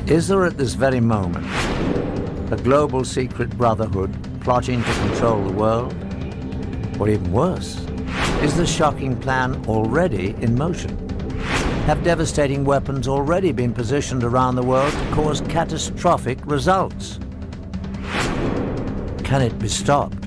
Is there at this very moment a global secret brotherhood plotting to control the world? Or even worse, is the shocking plan already in motion? Have devastating weapons already been positioned around the world to cause catastrophic results? Can it be stopped?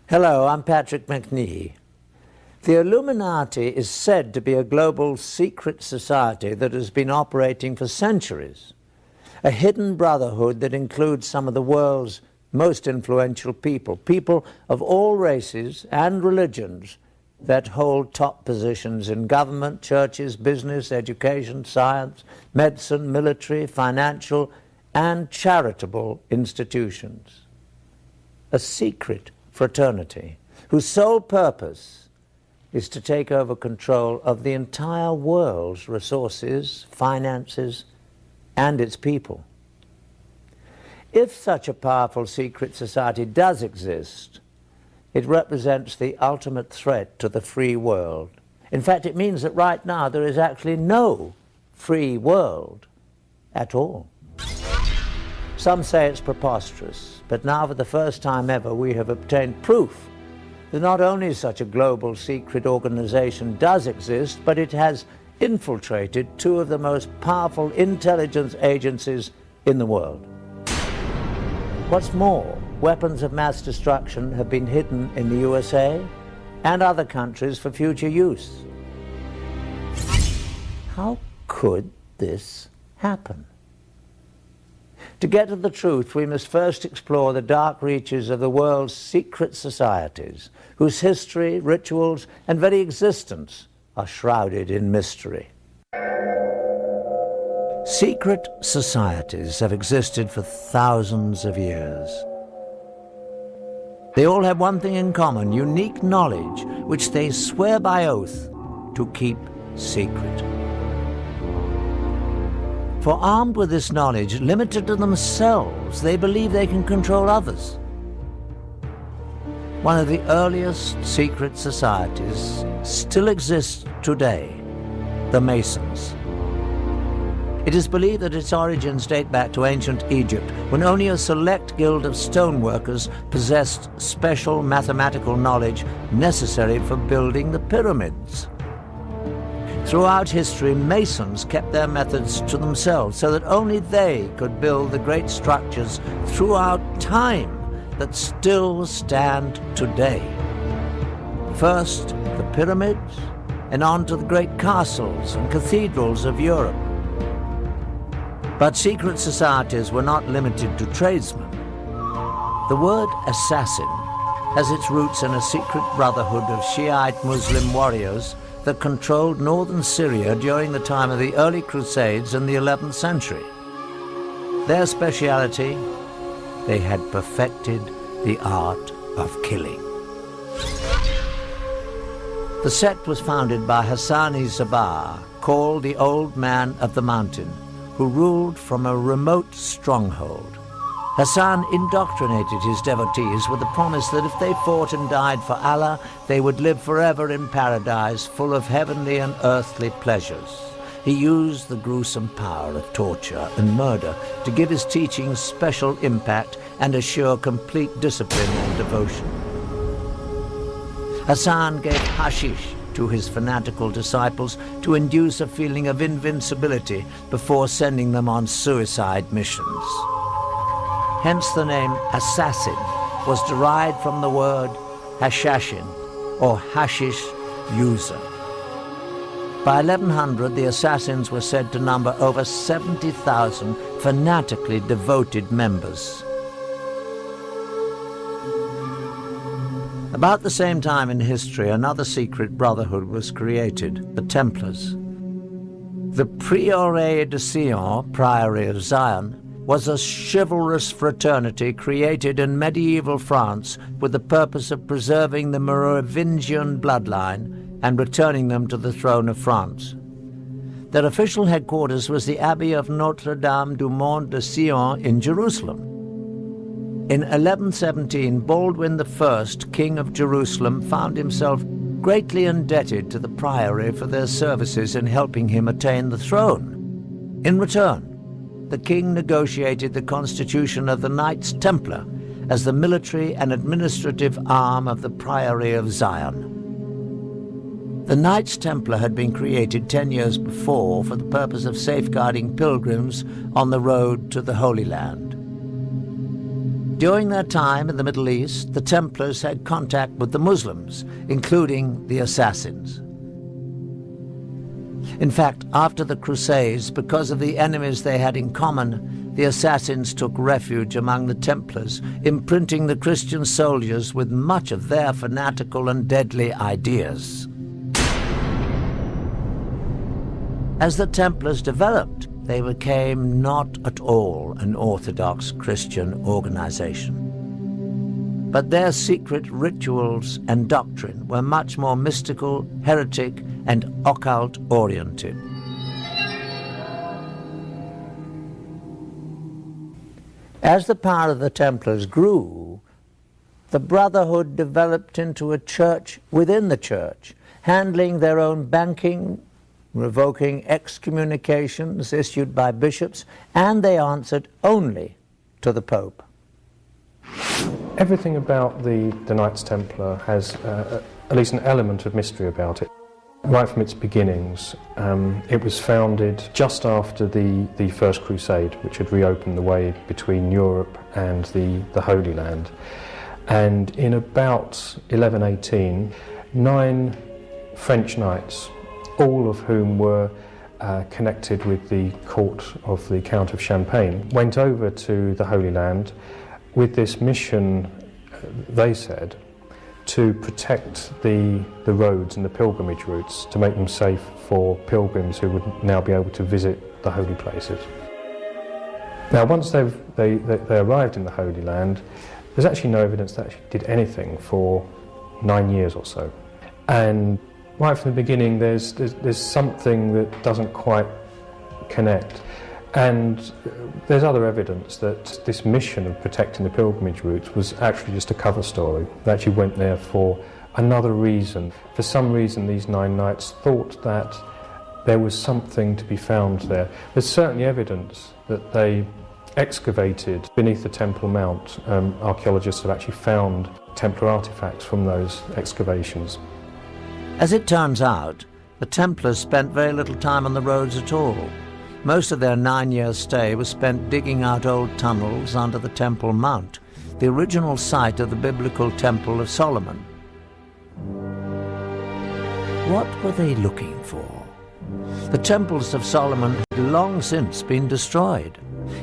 Hello, I'm Patrick McNee. The Illuminati is said to be a global secret society that has been operating for centuries, a hidden brotherhood that includes some of the world's most influential people, people of all races and religions that hold top positions in government, churches, business, education, science, medicine, military, financial, and charitable institutions. A secret fraternity whose sole purpose is to take over control of the entire world's resources, finances, and its people. If such a powerful secret society does exist, it represents the ultimate threat to the free world. In fact, it means that right now there is actually no free world at all. Some say it's preposterous, but now for the first time ever we have obtained proof that not only such a global secret organization does exist, but it has infiltrated two of the most powerful intelligence agencies in the world. What's more, weapons of mass destruction have been hidden in the USA and other countries for future use. How could this happen? To get at the truth, we must first explore the dark reaches of the world's secret societies, whose history, rituals, and very existence are shrouded in mystery. Secret societies have existed for thousands of years. They all have one thing in common: unique knowledge, which they swear by oath to keep secret. For armed with this knowledge, limited to themselves, they believe they can control others. One of the earliest secret societies still exists today, the Masons. It is believed that its origins date back to ancient Egypt, when only a select guild of stoneworkers possessed special mathematical knowledge necessary for building the pyramids. Throughout history, Masons kept their methods to themselves so that only they could build the great structures throughout time that still stand today. First, the pyramids, and on to the great castles and cathedrals of Europe. But secret societies were not limited to tradesmen. The word assassin has its roots in a secret brotherhood of Shiite Muslim warriors that controlled northern Syria during the time of the early Crusades in the 11th century. Their speciality, they had perfected the art of killing. The sect was founded by Hassan-i-Sabah, called the Old Man of the Mountain, who ruled from a remote stronghold. Hassan indoctrinated his devotees with the promise that if they fought and died for Allah, they would live forever in paradise, full of heavenly and earthly pleasures. He used the gruesome power of torture and murder to give his teachings special impact and assure complete discipline and devotion. Hassan gave hashish to his fanatical disciples to induce a feeling of invincibility before sending them on suicide missions. Hence the name assassin was derived from the word hashashin, or hashish user. By 1100, the assassins were said to number over 70,000 fanatically devoted members. About the same time in history, another secret brotherhood was created, the Templars. The Prieuré de Sion, Priory of Zion, was a chivalrous fraternity created in medieval France with the purpose of preserving the Merovingian bloodline and returning them to the throne of France. Their official headquarters was the Abbey of Notre-Dame du Mont de Sion in Jerusalem. In 1117, Baldwin I, King of Jerusalem, found himself greatly indebted to the priory for their services in helping him attain the throne. In return, the king negotiated the constitution of the Knights Templar as the military and administrative arm of the Priory of Zion. The Knights Templar had been created 10 years before for the purpose of safeguarding pilgrims on the road to the Holy Land. During their time in the Middle East, the Templars had contact with the Muslims, including the Assassins. In fact, after the Crusades, because of the enemies they had in common, the Assassins took refuge among the Templars, imprinting the Christian soldiers with much of their fanatical and deadly ideas. As the Templars developed, they became not at all an orthodox Christian organization. But their secret rituals and doctrine were much more mystical, heretic, and occult-oriented. As the power of the Templars grew, the Brotherhood developed into a church within the church, handling their own banking, revoking excommunications issued by bishops, and they answered only to the Pope. Everything about the Knights Templar has at least an element of mystery about it. Right from its beginnings, it was founded just after the First Crusade, which had reopened the way between Europe and the Holy Land. And in about 1118, 9 French knights, all of whom were connected with the court of the Count of Champagne, went over to the Holy Land with this mission, they said, to protect the roads and the pilgrimage routes, to make them safe for pilgrims who would now be able to visit the holy places. Now, once they arrived in the Holy Land, there's actually no evidence that actually did anything for 9 years or so. And right from the beginning, there's something that doesn't quite connect. And there's other evidence that this mission of protecting the pilgrimage routes was actually just a cover story. They actually went there for another reason. For some reason, these 9 knights thought that there was something to be found there. There's certainly evidence that they excavated beneath the Temple Mount. Archaeologists have actually found Templar artifacts from those excavations. As it turns out, the Templars spent very little time on the roads at all. Most of their 9-year stay was spent digging out old tunnels under the Temple Mount, the original site of the biblical Temple of Solomon. What were they looking for? The temples of Solomon had long since been destroyed.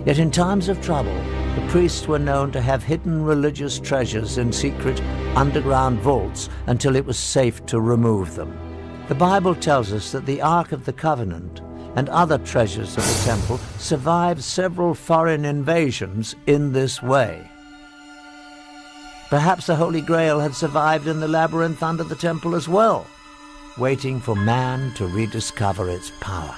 Yet in times of trouble, the priests were known to have hidden religious treasures in secret underground vaults until it was safe to remove them. The Bible tells us that the Ark of the Covenant and other treasures of the temple survived several foreign invasions in this way. Perhaps the Holy Grail had survived in the labyrinth under the temple as well, waiting for man to rediscover its power.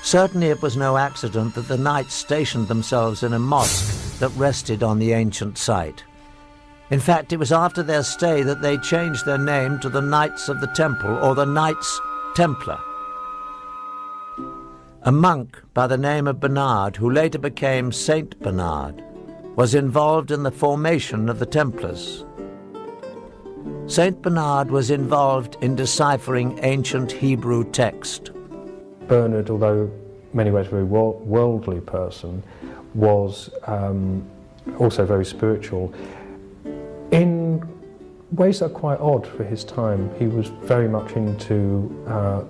Certainly it was no accident that the knights stationed themselves in a mosque that rested on the ancient site. In fact, it was after their stay that they changed their name to the Knights of the Temple, or the Knights Templar. A monk by the name of Bernard, who later became Saint Bernard, was involved in the formation of the Templars. Saint Bernard was involved in deciphering ancient Hebrew text. Bernard, although in many ways a very worldly person, was also very spiritual. In ways that are quite odd for his time, he was very much into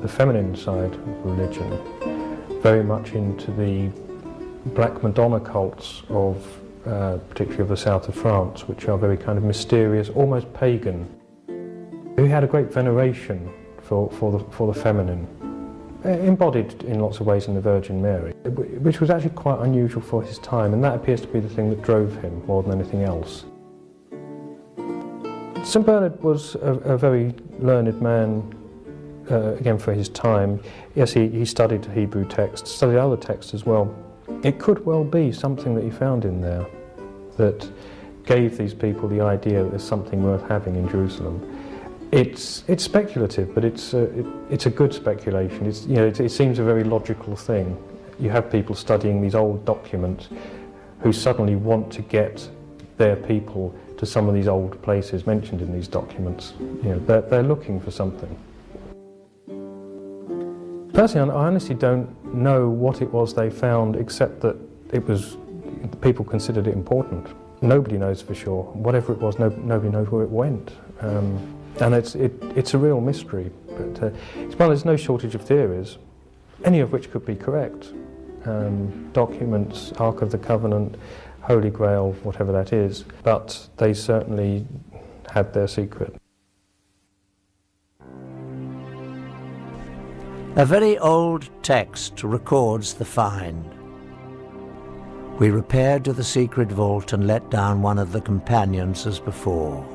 the feminine side of religion, very much into the Black Madonna cults of, particularly of the south of France, which are very kind of mysterious, almost pagan. He had a great veneration for the feminine, embodied in lots of ways in the Virgin Mary, which was actually quite unusual for his time, and that appears to be the thing that drove him more than anything else. St Bernard was a very learned man again for his time, yes, he studied Hebrew texts, studied other texts as well. It could well be something that he found in there that gave these people the idea that there's something worth having in Jerusalem. It's speculative, but it's a good speculation. It seems a very logical thing. You have people studying these old documents who suddenly want to get their people to some of these old places mentioned in these documents. They're looking for something. Personally, I honestly don't know what it was they found, except that people considered it important. Nobody knows for sure. Whatever it was, nobody knows where it went. And it's a real mystery. But there's no shortage of theories, any of which could be correct. Documents, Ark of the Covenant, Holy Grail, whatever that is, but they certainly had their secret. A very old text records the find. We repaired to the secret vault and let down one of the companions as before.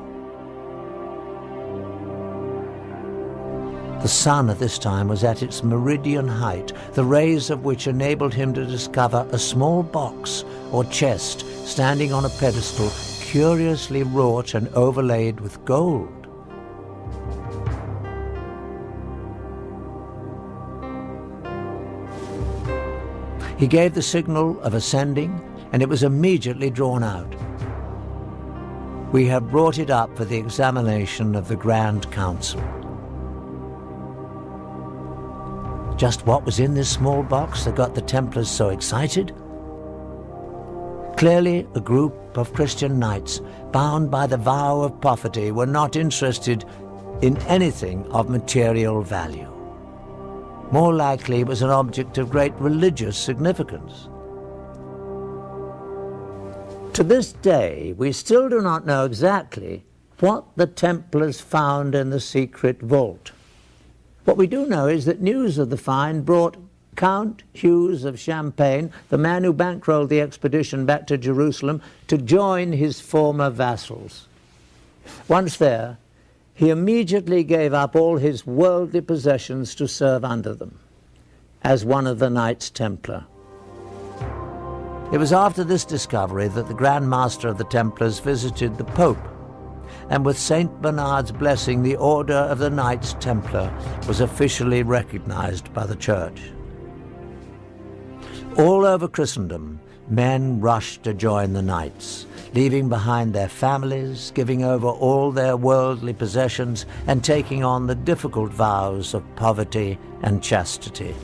The sun at this time was at its meridian height, the rays of which enabled him to discover a small box or chest standing on a pedestal curiously wrought and overlaid with gold. He gave the signal of ascending, and it was immediately drawn out. We have brought it up for the examination of the Grand Council. Just what was in this small box that got the Templars so excited? Clearly, a group of Christian knights, bound by the vow of poverty, were not interested in anything of material value. More likely it was an object of great religious significance. To this day, we still do not know exactly what the Templars found in the secret vault. What we do know is that news of the find brought Count Hughes of Champagne, the man who bankrolled the expedition back to Jerusalem, to join his former vassals. Once there, he immediately gave up all his worldly possessions to serve under them, as one of the Knights Templar. It was after this discovery that the Grand Master of the Templars visited the Pope, and with Saint Bernard's blessing, the Order of the Knights Templar was officially recognized by the Church. All over Christendom, men rushed to join the Knights, leaving behind their families, giving over all their worldly possessions, and taking on the difficult vows of poverty and chastity.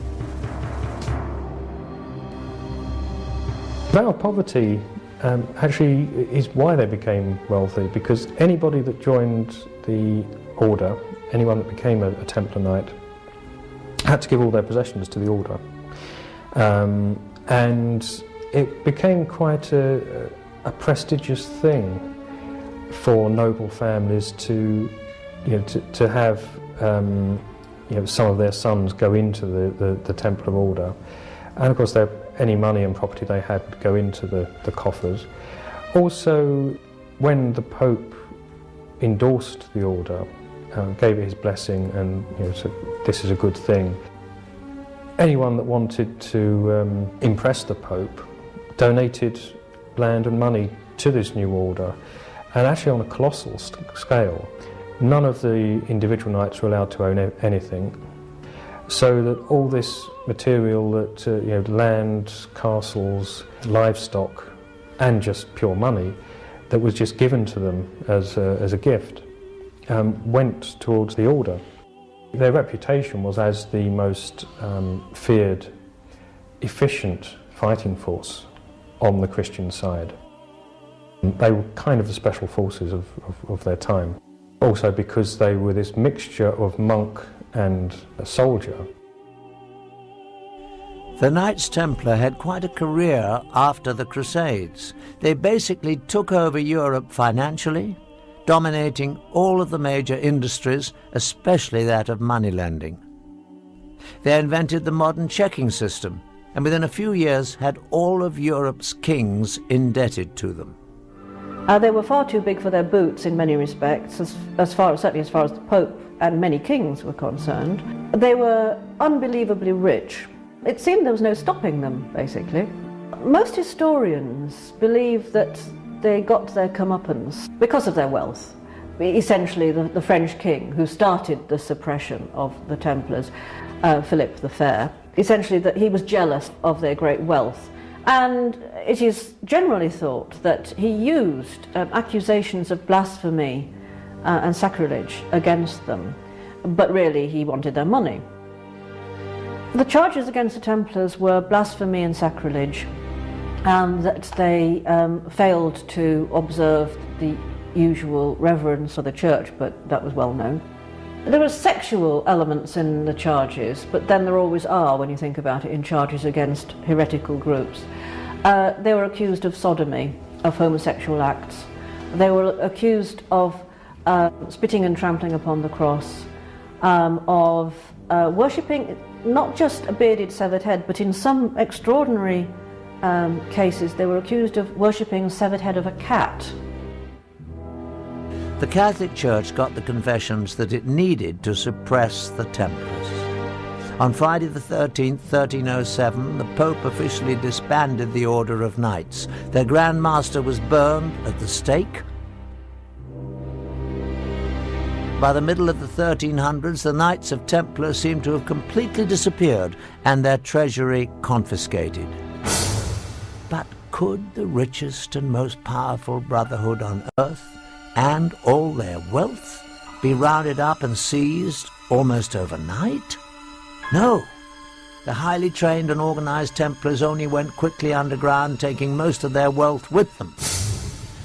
Vow of poverty actually is why they became wealthy, because anybody that joined the order, anyone that became a Templar Knight, had to give all their possessions to the order. And it became quite a prestigious thing for noble families to have some of their sons go into the Templar order, and of course any money and property they had would go into the coffers. Also, when the Pope endorsed the order, gave it his blessing and said this is a good thing, anyone that wanted to impress the Pope donated land and money to this new order, and actually on a colossal scale. None of the individual knights were allowed to own anything, so that all this material, that land, castles, livestock, and just pure money that was just given to them as a gift, went towards the order. Their reputation was as the most feared, efficient fighting force on the Christian side. They were kind of the special forces of their time. Also because they were this mixture of monk and a soldier. The Knights Templar had quite a career after the Crusades. They basically took over Europe financially, dominating all of the major industries, especially that of moneylending. They invented the modern checking system, and within a few years had all of Europe's kings indebted to them. They were far too big for their boots in many respects, certainly as far as the Pope and many kings were concerned. They were unbelievably rich. It seemed there was no stopping them, basically. Most historians believe that they got their comeuppance because of their wealth. Essentially, the French king who started the suppression of the Templars, Philip the Fair, essentially that he was jealous of their great wealth. And it is generally thought that he used accusations of blasphemy and sacrilege against them, but really he wanted their money. The charges against the Templars were blasphemy and sacrilege, and that they failed to observe the usual reverence for the church, but that was well known. There were sexual elements in the charges, but then there always are when you think about it in charges against heretical groups. They were accused of sodomy, of homosexual acts. They were accused of spitting and trampling upon the cross, of worshipping not just a bearded severed head, but in some extraordinary cases they were accused of worshipping the severed head of a cat. The Catholic Church got the confessions that it needed to suppress the Templars. On Friday the 13th, 1307, the Pope officially disbanded the Order of Knights. Their Grand Master was burned at the stake. By the middle of the 1300s, the Knights of Templar seemed to have completely disappeared and their treasury confiscated. But could the richest and most powerful brotherhood on earth and all their wealth be rounded up and seized almost overnight? No. The highly trained and organized Templars only went quickly underground, taking most of their wealth with them.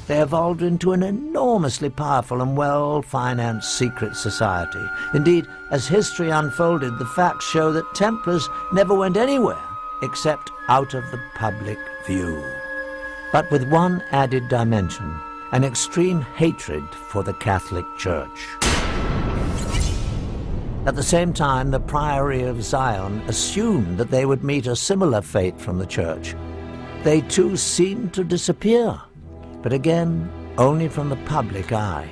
They evolved into an enormously powerful and well-financed secret society. Indeed, as history unfolded, the facts show that Templars never went anywhere except out of the public view. But with one added dimension: an extreme hatred for the Catholic Church. At the same time, the Priory of Zion assumed that they would meet a similar fate from the Church. They too seemed to disappear, but again, only from the public eye.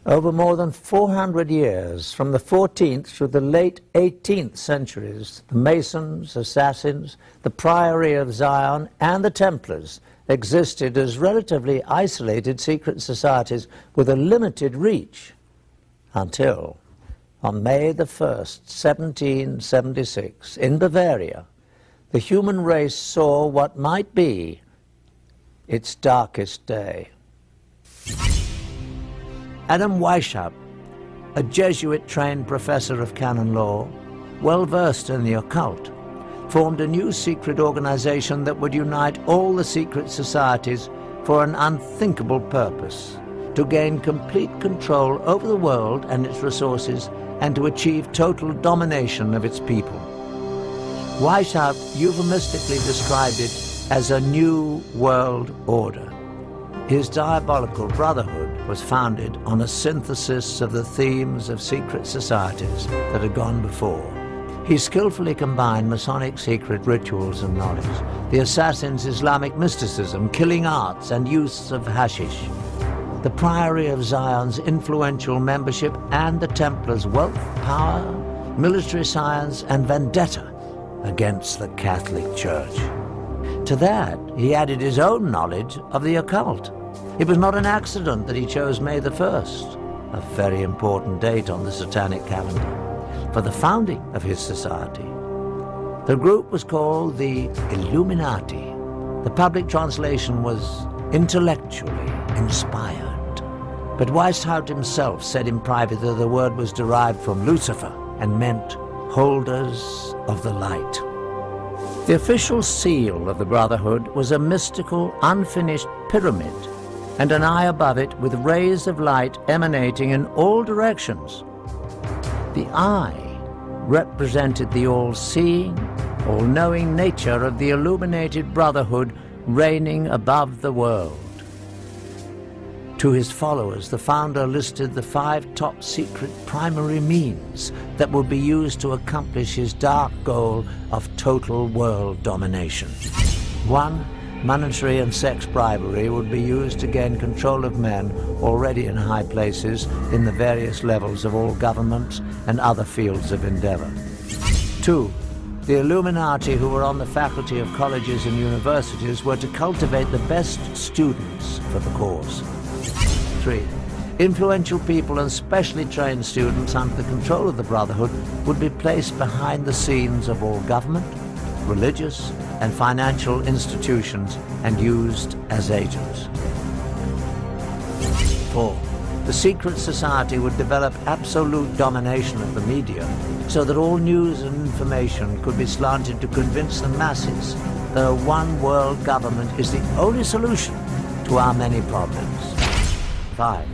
Over more than 400 years, from the 14th through the late 18th centuries, the Masons, Assassins, the Priory of Zion, and the Templars existed as relatively isolated secret societies with a limited reach, until on May the 1st, 1776, in Baviera, the human race saw what might be its darkest day. Adam Weishaupt, a Jesuit-trained professor of canon law, well-versed in the occult, formed a new secret organization that would unite all the secret societies for an unthinkable purpose: to gain complete control over the world and its resources, and to achieve total domination of its people. Weishaupt euphemistically described it as a new world order. His diabolical brotherhood was founded on a synthesis of the themes of secret societies that had gone before. He skillfully combined Masonic secret rituals and knowledge, the Assassins' Islamic mysticism, killing arts, and use of hashish, the Priory of Zion's influential membership, and the Templars' wealth, power, military science, and vendetta against the Catholic Church. To that, he added his own knowledge of the occult. It was not an accident that he chose May the 1st, a very important date on the satanic calendar, for the founding of his society. The group was called the Illuminati. The public translation was intellectually inspired. But Weishaupt himself said in private that the word was derived from Lucifer and meant holders of the light. The official seal of the Brotherhood was a mystical, unfinished pyramid, and an eye above it with rays of light emanating in all directions. The eye represented the all-seeing, all-knowing nature of the illuminated Brotherhood reigning above the world. To his followers, the founder listed the 5 top secret primary means that would be used to accomplish his dark goal of total world domination. 1. monetary and sex bribery would be used to gain control of men already in high places in the various levels of all governments and other fields of endeavor. 2. The Illuminati who were on the faculty of colleges and universities were to cultivate the best students for the cause. 3. Influential people and specially trained students under the control of the Brotherhood would be placed behind the scenes of all government, religious and financial institutions and used as agents. 4. The secret society would develop absolute domination of the media so that all news and information could be slanted to convince the masses that a one-world government is the only solution to our many problems. 5.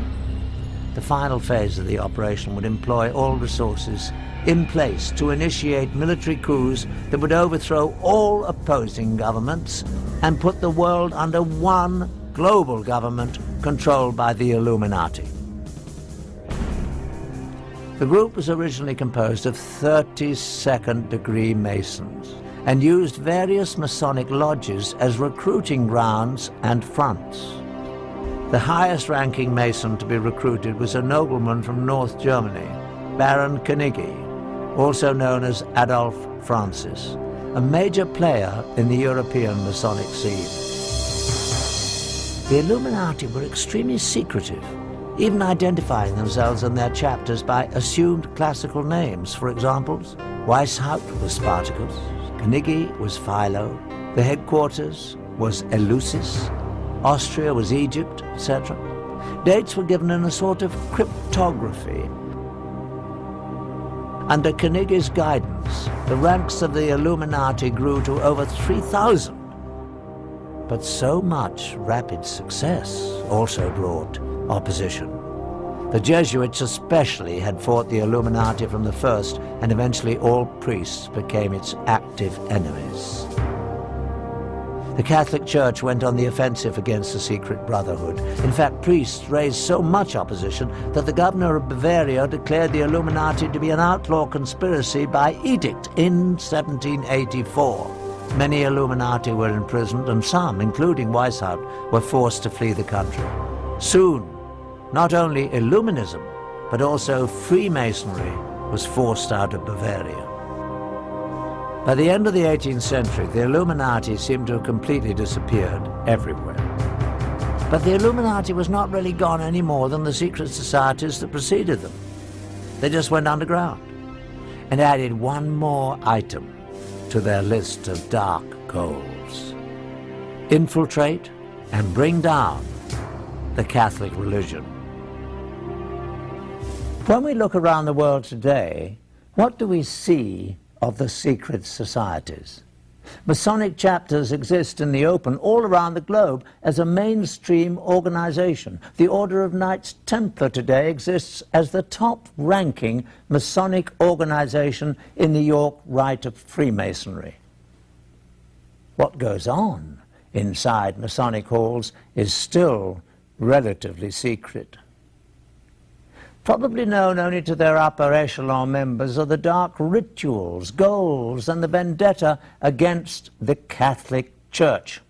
The final phase of the operation would employ all resources in place to initiate military coups that would overthrow all opposing governments and put the world under one global government controlled by the Illuminati. The group was originally composed of 32nd-degree Masons and used various Masonic lodges as recruiting grounds and fronts. The highest-ranking Mason to be recruited was a nobleman from North Germany, Baron Knigge, also known as Adolf Francis, a major player in the European Masonic scene. The Illuminati were extremely secretive, even identifying themselves and their chapters by assumed classical names. For example, Weishaupt was Spartacus, Knigge was Philo, the headquarters was Eleusis, Austria was Egypt, etc. Dates were given in a sort of cryptography. Under Knigge's guidance, the ranks of the Illuminati grew to over 3,000. But so much rapid success also brought opposition. The Jesuits especially had fought the Illuminati from the first, and eventually all priests became its active enemies. The Catholic Church went on the offensive against the secret brotherhood. In fact, priests raised so much opposition that the governor of Bavaria declared the Illuminati to be an outlaw conspiracy by edict in 1784. Many Illuminati were imprisoned, and some, including Weishaupt, were forced to flee the country. Soon, not only Illuminism, but also Freemasonry was forced out of Bavaria. By the end of the 18th century, the Illuminati seemed to have completely disappeared everywhere. But the Illuminati was not really gone any more than the secret societies that preceded them. They just went underground and added one more item to their list of dark goals: infiltrate and bring down the Catholic religion. When we look around the world today, what do we see of the secret societies? Masonic chapters exist in the open all around the globe as a mainstream organization. The Order of Knights Templar today exists as the top-ranking Masonic organization in the York Rite of Freemasonry. What goes on inside Masonic halls is still relatively secret. Probably known only to their upper echelon members are the dark rituals, goals, and the vendetta against the Catholic Church.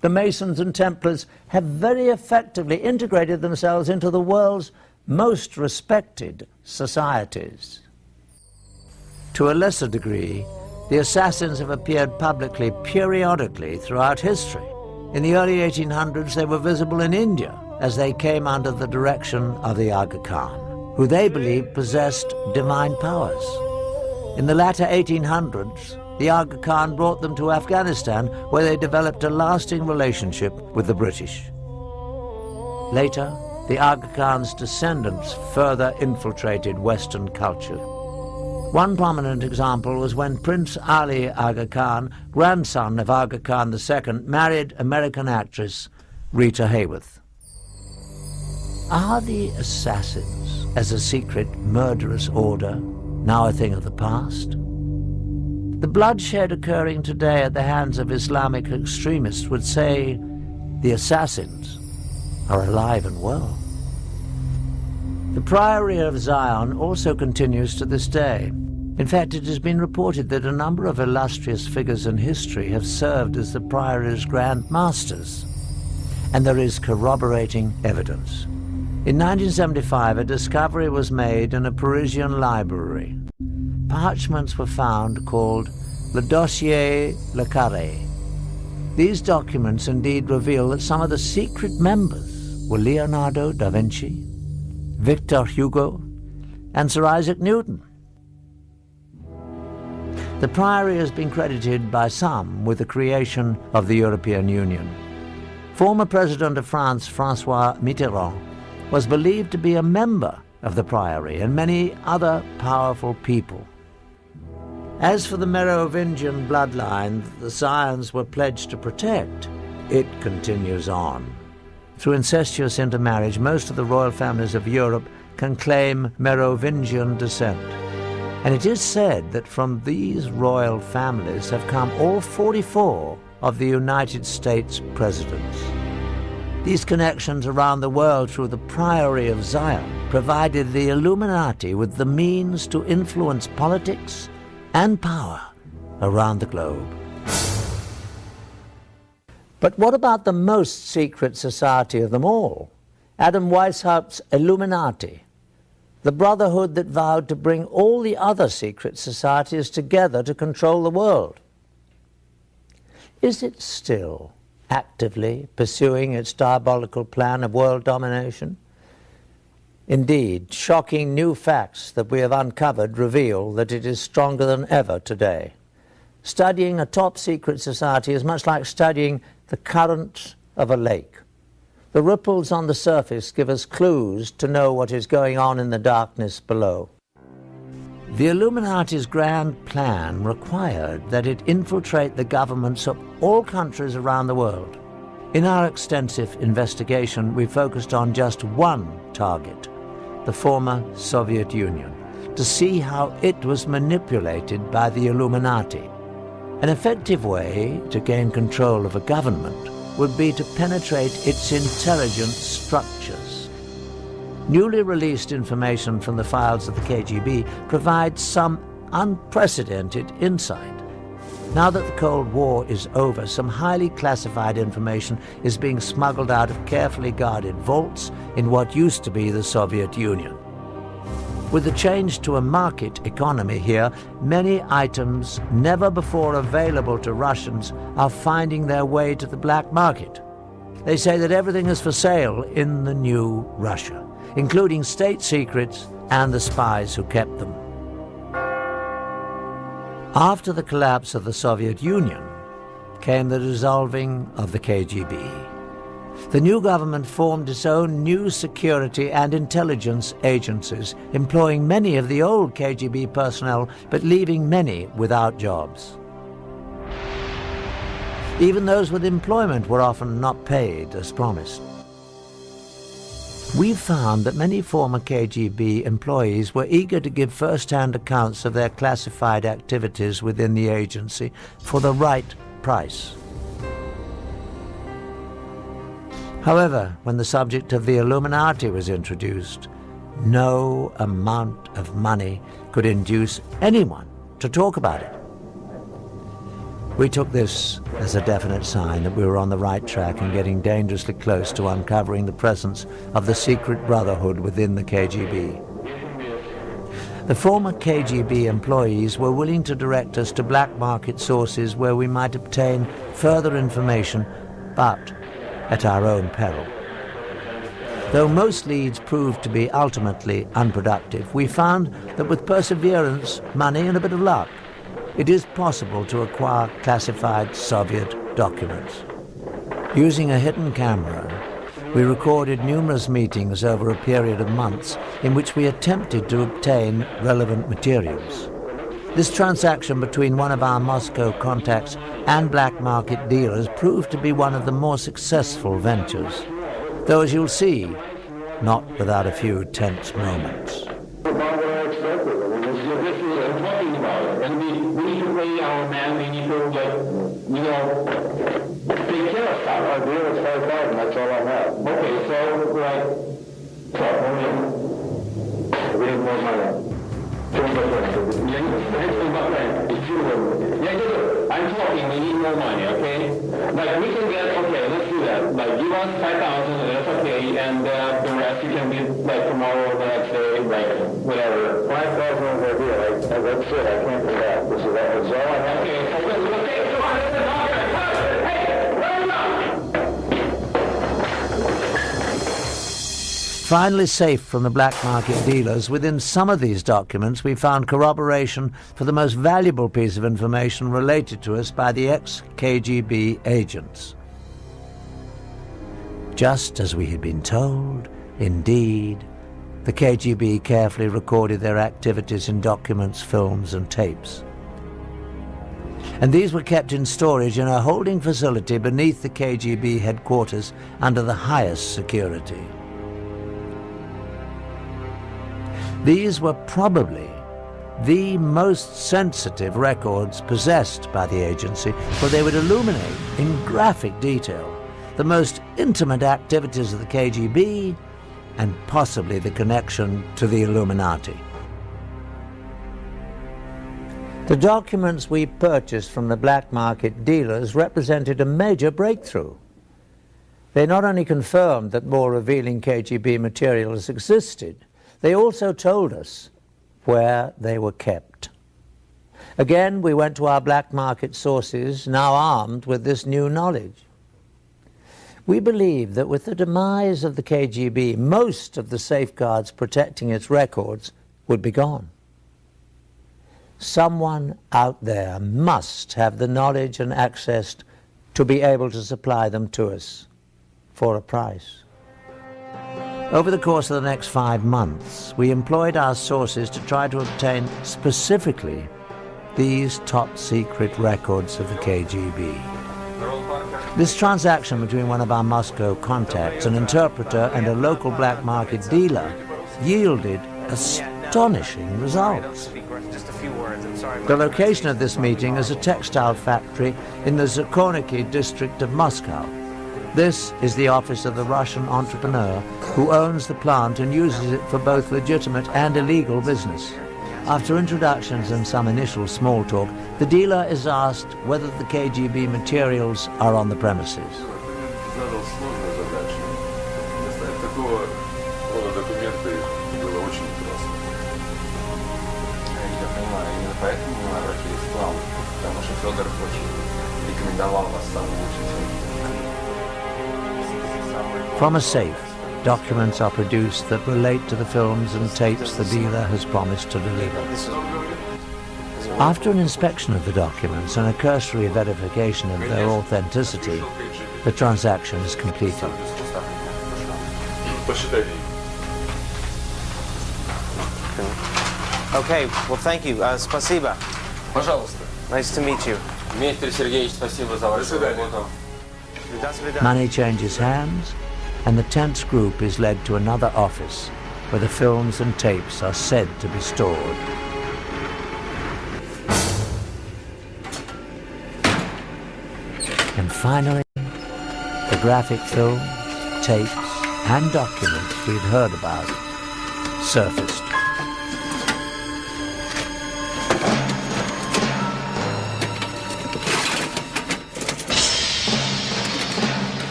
The Masons and Templars have very effectively integrated themselves into the world's most respected societies. To a lesser degree, the assassins have appeared publicly periodically throughout history. In the early 1800s, they were visible in India as they came under the direction of the Aga Khan, who they believed possessed divine powers. In the latter 1800s, the Aga Khan brought them to Afghanistan, where they developed a lasting relationship with the British. Later, the Aga Khan's descendants further infiltrated Western culture. One prominent example was when Prince Ali Aga Khan, grandson of Aga Khan II, married American actress Rita Hayworth. Are the assassins, as a secret murderous order, now a thing of the past? The bloodshed occurring today at the hands of Islamic extremists would say the assassins are alive and well. The Priory of Zion also continues to this day. In fact, it has been reported that a number of illustrious figures in history have served as the Priory's Grand Masters, and there is corroborating evidence. In 1975, a discovery was made in a Parisian library. Parchments were found called Le Dossier Le Carré. These documents indeed reveal that some of the secret members were Leonardo da Vinci, Victor Hugo, and Sir Isaac Newton. The Priory has been credited by some with the creation of the European Union. Former President of France, François Mitterrand, was believed to be a member of the Priory, and many other powerful people. As for the Merovingian bloodline that the Scions were pledged to protect, it continues on. Through incestuous intermarriage, most of the royal families of Europe can claim Merovingian descent. And it is said that from these royal families have come all 44 of the United States presidents. These connections around the world through the Priory of Zion provided the Illuminati with the means to influence politics and power around the globe. But what about the most secret society of them all? Adam Weishaupt's Illuminati, the brotherhood that vowed to bring all the other secret societies together to control the world. Is it still actively pursuing its diabolical plan of world domination? Indeed, shocking new facts that we have uncovered reveal that it is stronger than ever today. Studying a top secret society is much like studying the current of a lake. The ripples on the surface give us clues to know what is going on in the darkness below. The Illuminati's grand plan required that it infiltrate the governments of all countries around the world. In our extensive investigation, we focused on just one target, the former Soviet Union, to see how it was manipulated by the Illuminati. An effective way to gain control of a government would be to penetrate its intelligence structures. Newly released information from the files of the KGB provides some unprecedented insight. Now that the Cold War is over, some highly classified information is being smuggled out of carefully guarded vaults in what used to be the Soviet Union. With the change to a market economy here, many items never before available to Russians are finding their way to the black market. They say that everything is for sale in the new Russia, including state secrets and the spies who kept them. After the collapse of the Soviet Union came the dissolving of the KGB. The new government formed its own new security and intelligence agencies, employing many of the old KGB personnel, but leaving many without jobs. Even those with employment were often not paid as promised. We found that many former KGB employees were eager to give first-hand accounts of their classified activities within the agency for the right price. However, when the subject of the Illuminati was introduced, no amount of money could induce anyone to talk about it. We took this as a definite sign that we were on the right track and getting dangerously close to uncovering the presence of the secret brotherhood within the KGB. The former KGB employees were willing to direct us to black market sources where we might obtain further information, but at our own peril. Though most leads proved to be ultimately unproductive, we found that with perseverance, money, and a bit of luck, it is possible to acquire classified Soviet documents. Using a hidden camera, we recorded numerous meetings over a period of months in which we attempted to obtain relevant materials. This transaction between one of our Moscow contacts and black market dealers proved to be one of the more successful ventures, though as you'll see, not without a few tense moments. I'm talking, we need more money, okay? Like, we can get, okay, let's do that. Like, give us 5,000, that's okay, and the rest you can be, like, tomorrow, the next day, like, whatever. 5,000 is the idea, like, that's it, I can't do that. This is all I have. Okay, so let's take 200. Hey, run him up! Finally safe from the black market dealers, within some of these documents we found corroboration for the most valuable piece of information related to us by the ex-KGB agents. Just as we had been told, indeed, the KGB carefully recorded their activities in documents, films and tapes. And these were kept in storage in a holding facility beneath the KGB headquarters under the highest security. These were probably the most sensitive records possessed by the agency, for they would illuminate in graphic detail the most intimate activities of the KGB and possibly the connection to the Illuminati. The documents we purchased from the black market dealers represented a major breakthrough. They not only confirmed that more revealing KGB materials existed, they also told us where they were kept. Again, we went to our black market sources, now armed with this new knowledge. We believe that with the demise of the KGB, most of the safeguards protecting its records would be gone. Someone out there must have the knowledge and access to be able to supply them to us for a price. Over the course of the next 5 months, we employed our sources to try to obtain specifically these top-secret records of the KGB. This transaction between one of our Moscow contacts, an interpreter, and a local black market dealer yielded astonishing results. The location of this meeting is a textile factory in the Zakorniki district of Moscow. This is the office of the Russian entrepreneur who owns the plant and uses it for both legitimate and illegal business. After introductions and some initial small talk, the dealer is asked whether the KGB materials are on the premises. From a safe, documents are produced that relate to the films and tapes the dealer has promised to deliver. After an inspection of the documents and a cursory verification of their authenticity, the transaction is completed. Okay, well, thank you. Спасибо. Пожалуйста. Nice to meet you. Дмитрий Сергеевич, спасибо за вашу работу. Money changes hands, and the tense group is led to another office where the films and tapes are said to be stored. And finally, the graphic films, tapes, and documents we'd heard about surfaced.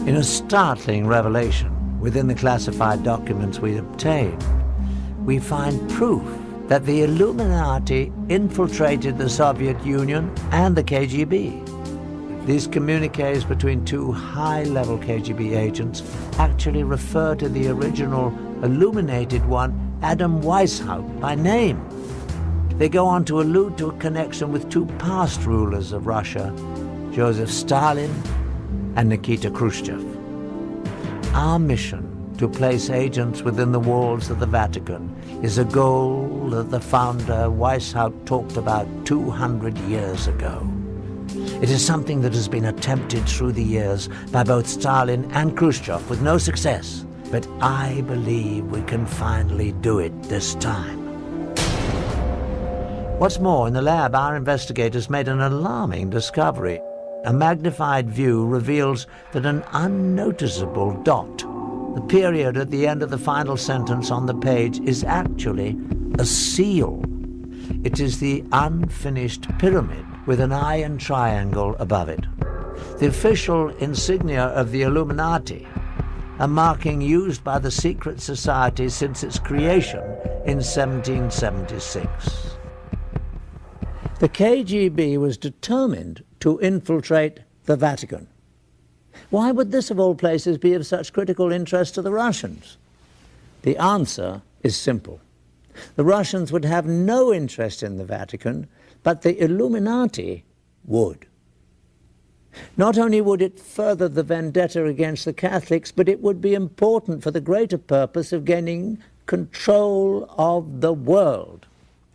In a startling revelation within the classified documents we obtained, we find proof that the Illuminati infiltrated the Soviet Union and the KGB. These communiques between two high-level KGB agents actually refer to the original illuminated one, Adam Weishaupt, by name. They go on to allude to a connection with two past rulers of Russia, Joseph Stalin and Nikita Khrushchev. Our mission to place agents within the walls of the Vatican is a goal that the founder Weishaupt talked about 200 years ago. It is something that has been attempted through the years by both Stalin and Khrushchev with no success, but I believe we can finally do it this time. What's more, in the lab our investigators made an alarming discovery. A magnified view reveals that an unnoticeable dot The period at the end of the final sentence on the page is actually a seal. It is the unfinished pyramid with an eye and triangle above it. The official insignia of the Illuminati, a marking used by the secret society since its creation in 1776. The KGB was determined to infiltrate the Vatican. Why would this, of all places, be of such critical interest to the Russians? The answer is simple. The Russians would have no interest in the Vatican, but the Illuminati would. Not only would it further the vendetta against the Catholics, but it would be important for the greater purpose of gaining control of the world.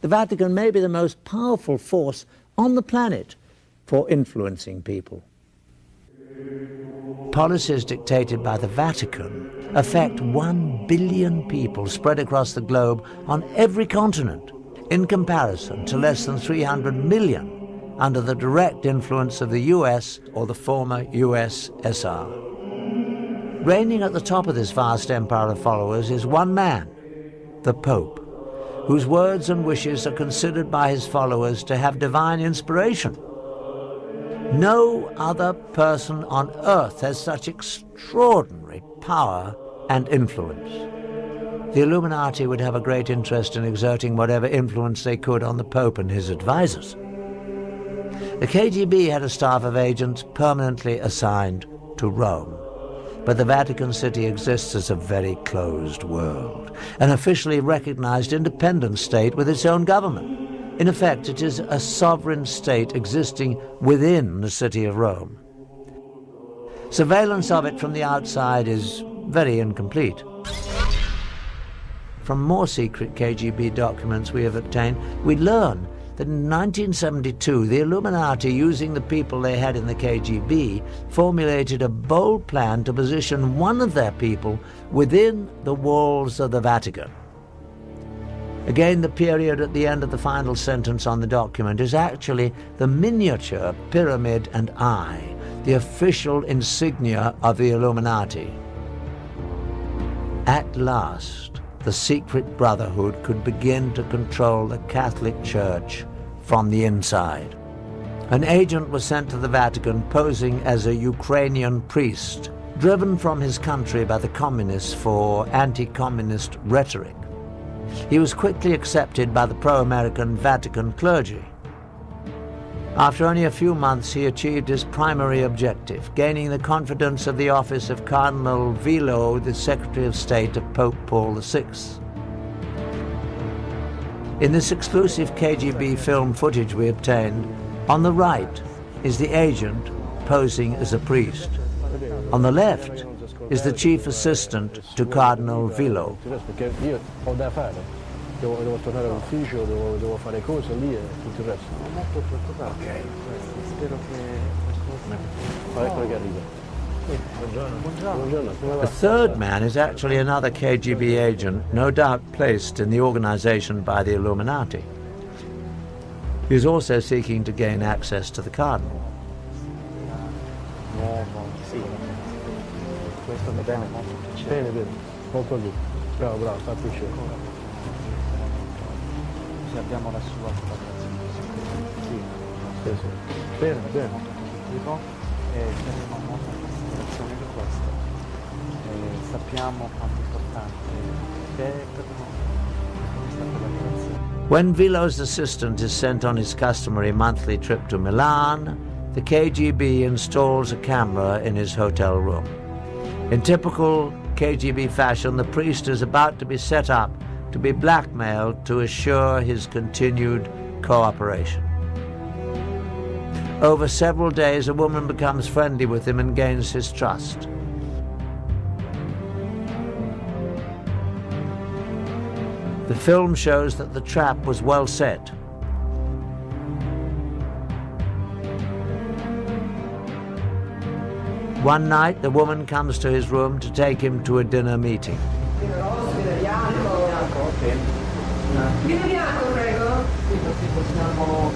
The Vatican may be the most powerful force on the planet for influencing people. Policies dictated by the Vatican affect 1 billion people spread across the globe on every continent, in comparison to less than 300 million under the direct influence of the US or the former USSR. Reigning at the top of this vast empire of followers is one man, the Pope, whose words and wishes are considered by his followers to have divine inspiration. No other person on earth has such extraordinary power and influence. The Illuminati would have a great interest in exerting whatever influence they could on the Pope and his advisors. The KGB had a staff of agents permanently assigned to Rome, but the Vatican City exists as a very closed world, an officially recognized independent state with its own government. In effect, it is a sovereign state existing within the city of Rome. Surveillance of it from the outside is very incomplete. From more secret KGB documents we have obtained, we learn that in 1972, the Illuminati, using the people they had in the KGB, formulated a bold plan to position one of their people within the walls of the Vatican. Again, the period at the end of the final sentence on the document is actually the miniature pyramid and eye, the official insignia of the Illuminati. At last, the secret brotherhood could begin to control the Catholic Church from the inside. An agent was sent to the Vatican posing as a Ukrainian priest, driven from his country by the communists for anti-communist rhetoric. He was quickly accepted by the pro-American Vatican clergy. After only a few months, he achieved his primary objective, gaining the confidence of the office of Cardinal Vilo, the Secretary of State of Pope Paul VI. In this exclusive KGB film footage we obtained, on the right is the agent posing as a priest. On the left is the chief assistant to Cardinal Vilo. Devo tornare all'ufficio, devo fare cose lì e tutto il resto. Ok, spero che... Ecco che arriva. Buongiorno. The third man is actually another KGB agent, no doubt placed in the organization by the Illuminati. He is also seeking to gain access to the cardinal. Sì, questo mi bene, Bene, molto bene. Bravo, sta piacere. Abbiamo la sua collaborazione. Sì. Bene. Tipo, terremo molta considerazione di questo. Sappiamo quanto importante è per noi questa collaborazione. When Vilo's assistant is sent on his customary monthly trip to Milan, the KGB installs a camera in his hotel room. In typical KGB fashion, the priest is about to be set up to be blackmailed to assure his continued cooperation. Over several days, a woman becomes friendly with him and gains his trust. The film shows that the trap was well set. One night, the woman comes to his room to take him to a dinner meeting. Vino bianco, prego. Così possiamo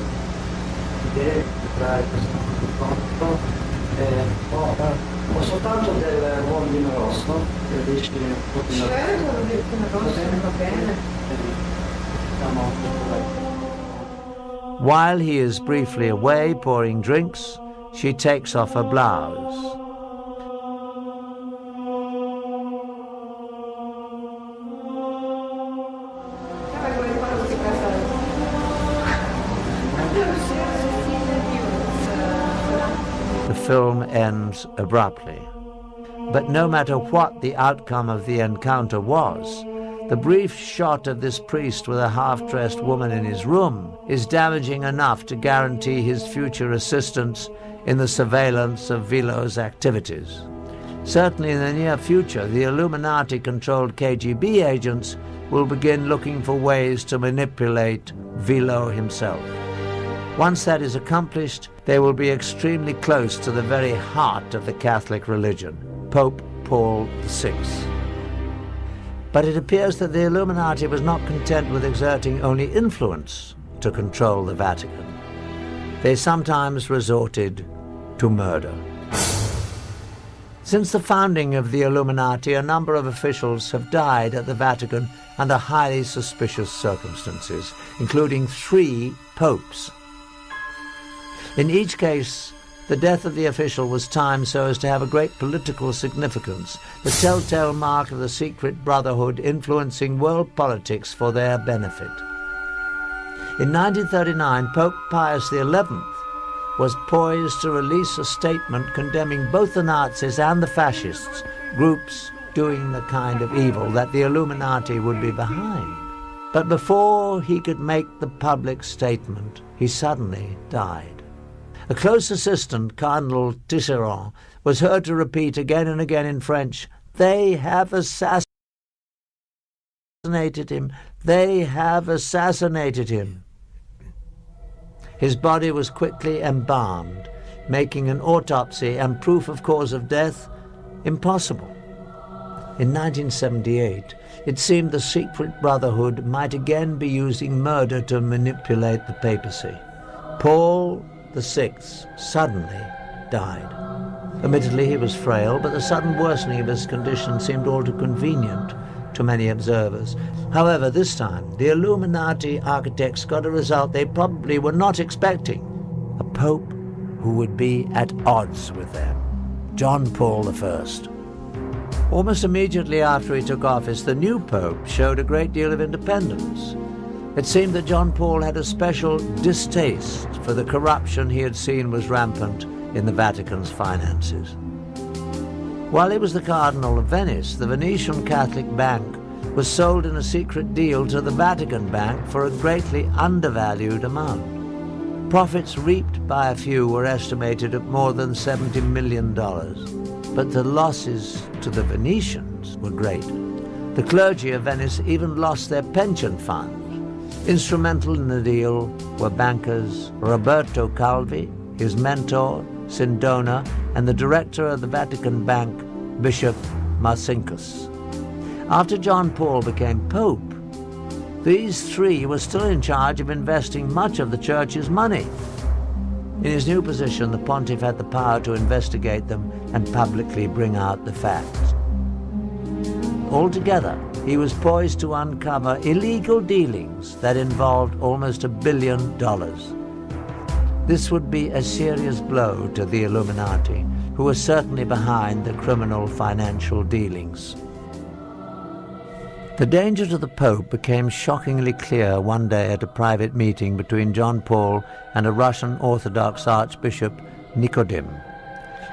vedere, trarre questo conto. soltanto del buon vino rosso, che riesci a Va bene. While he is briefly away pouring drinks, she takes off her blouse. The film ends abruptly. But no matter what the outcome of the encounter was, the brief shot of this priest with a half-dressed woman in his room is damaging enough to guarantee his future assistance in the surveillance of Vilo's activities. Certainly in the near future, the Illuminati-controlled KGB agents will begin looking for ways to manipulate Vilo himself. Once that is accomplished, they will be extremely close to the very heart of the Catholic religion, Pope Paul VI. But it appears that the Illuminati was not content with exerting only influence to control the Vatican. They sometimes resorted to murder. Since the founding of the Illuminati, a number of officials have died at the Vatican under highly suspicious circumstances, including 3 popes. In each case, the death of the official was timed so as to have a great political significance, the telltale mark of the secret brotherhood influencing world politics for their benefit. In 1939, Pope Pius XI was poised to release a statement condemning both the Nazis and the fascists, groups doing the kind of evil that the Illuminati would be behind. But before he could make the public statement, he suddenly died. A close assistant, Cardinal Tisserand, was heard to repeat again and again in French, "They have assassinated him. They have assassinated him." His body was quickly embalmed, making an autopsy and proof of cause of death impossible. In 1978, it seemed the secret brotherhood might again be using murder to manipulate the papacy. Paul VI suddenly died. Admittedly, he was frail, but the sudden worsening of his condition seemed all too convenient to many observers. However, this time, the Illuminati architects got a result they probably were not expecting: a pope who would be at odds with them, John Paul I. Almost immediately after he took office, the new pope showed a great deal of independence. It seemed that John Paul had a special distaste for the corruption he had seen was rampant in the Vatican's finances. While he was the Cardinal of Venice, the Venetian Catholic Bank was sold in a secret deal to the Vatican Bank for a greatly undervalued amount. Profits reaped by a few were estimated at more than $70 million, but the losses to the Venetians were great. The clergy of Venice even lost their pension funds. Instrumental in the deal were bankers Roberto Calvi, his mentor, Sindona, and the director of the Vatican Bank, Bishop Marcinkus. After John Paul became Pope, these 3 were still in charge of investing much of the Church's money. In his new position, the pontiff had the power to investigate them and publicly bring out the facts. Altogether, he was poised to uncover illegal dealings that involved almost $1 billion. This would be a serious blow to the Illuminati, who were certainly behind the criminal financial dealings. The danger to the Pope became shockingly clear one day at a private meeting between John Paul and a Russian Orthodox Archbishop, Nicodim.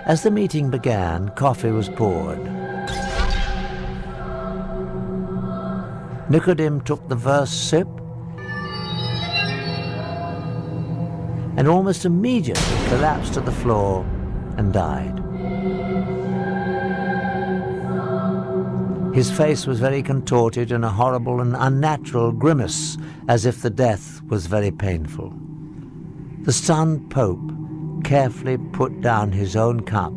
As the meeting began, coffee was poured. Nicodim took the first sip and almost immediately collapsed to the floor and died. His face was very contorted in a horrible and unnatural grimace, as if the death was very painful. The stunned Pope carefully put down his own cup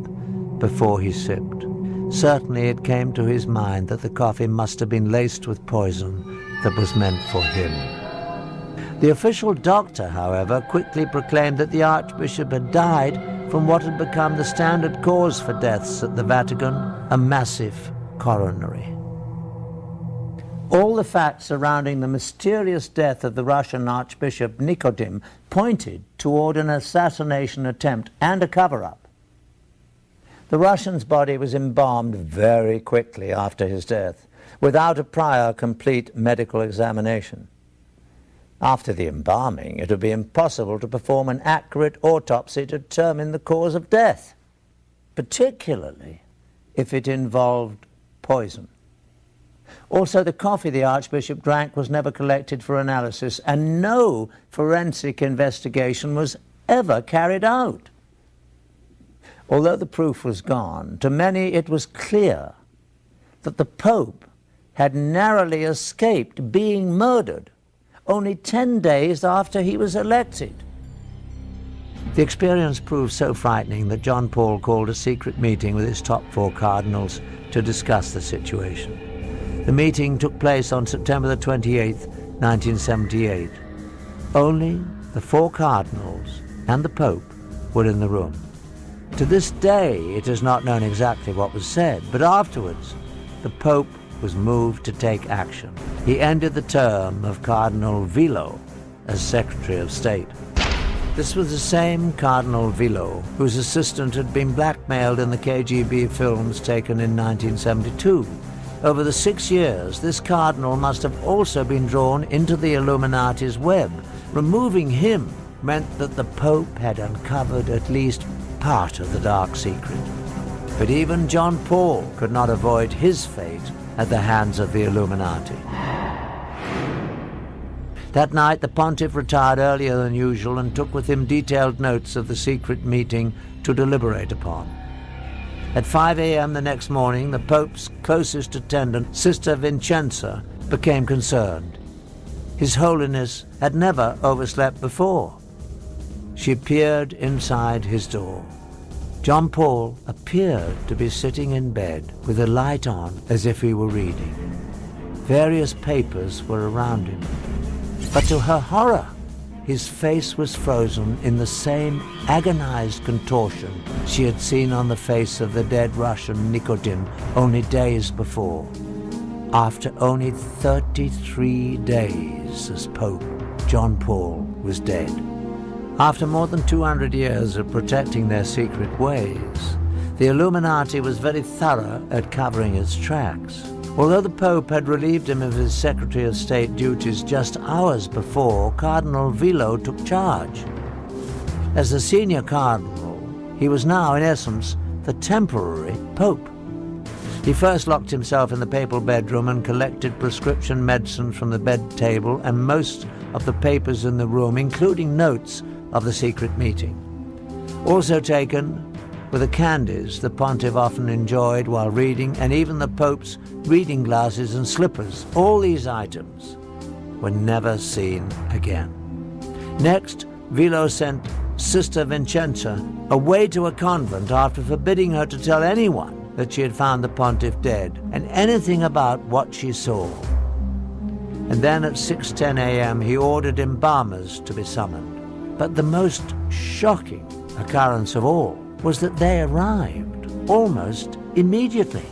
before he sipped. Certainly it came to his mind that the coffee must have been laced with poison that was meant for him. The official doctor, however, quickly proclaimed that the Archbishop had died from what had become the standard cause for deaths at the Vatican, a massive coronary. All the facts surrounding the mysterious death of the Russian Archbishop Nikodym pointed toward an assassination attempt and a cover-up. The Russian's body was embalmed very quickly after his death, without a prior complete medical examination. After the embalming, it would be impossible to perform an accurate autopsy to determine the cause of death, particularly if it involved poison. Also, the coffee the Archbishop drank was never collected for analysis, and no forensic investigation was ever carried out. Although the proof was gone, to many it was clear that the Pope had narrowly escaped being murdered only 10 days after he was elected. The experience proved so frightening that John Paul called a secret meeting with his top 4 cardinals to discuss the situation. The meeting took place on September the 28th, 1978. Only the 4 cardinals and the Pope were in the room. To this day, it is not known exactly what was said, but afterwards, the Pope was moved to take action. He ended the term of Cardinal Vilo as Secretary of State. This was the same Cardinal Vilo whose assistant had been blackmailed in the KGB films taken in 1972. Over the 6 years, this cardinal must have also been drawn into the Illuminati's web. Removing him meant that the Pope had uncovered at least part of the dark secret. But even John Paul could not avoid his fate at the hands of the Illuminati. That night, the pontiff retired earlier than usual and took with him detailed notes of the secret meeting to deliberate upon. At 5 a.m. the next morning, the Pope's closest attendant, Sister Vincenza, became concerned. His Holiness had never overslept before. She peered inside his door. John Paul appeared to be sitting in bed with a light on as if he were reading. Various papers were around him. But to her horror, his face was frozen in the same agonized contortion she had seen on the face of the dead Russian Nikodym only days before. After only 33 days as Pope, John Paul was dead. After more than 200 years of protecting their secret ways, the Illuminati was very thorough at covering its tracks. Although the Pope had relieved him of his Secretary of State duties just hours before, Cardinal Vilo took charge. As the senior cardinal, he was now, in essence, the temporary Pope. He first locked himself in the papal bedroom and collected prescription medicine from the bed table and most of the papers in the room, including notes of the secret meeting. Also taken were the candies the pontiff often enjoyed while reading, and even the Pope's reading glasses and slippers. All these items were never seen again. Next, Vilo sent Sister Vincenza away to a convent after forbidding her to tell anyone that she had found the pontiff dead and anything about what she saw. And then at 6:10 a.m. he ordered embalmers to be summoned. But the most shocking occurrence of all was that they arrived almost immediately.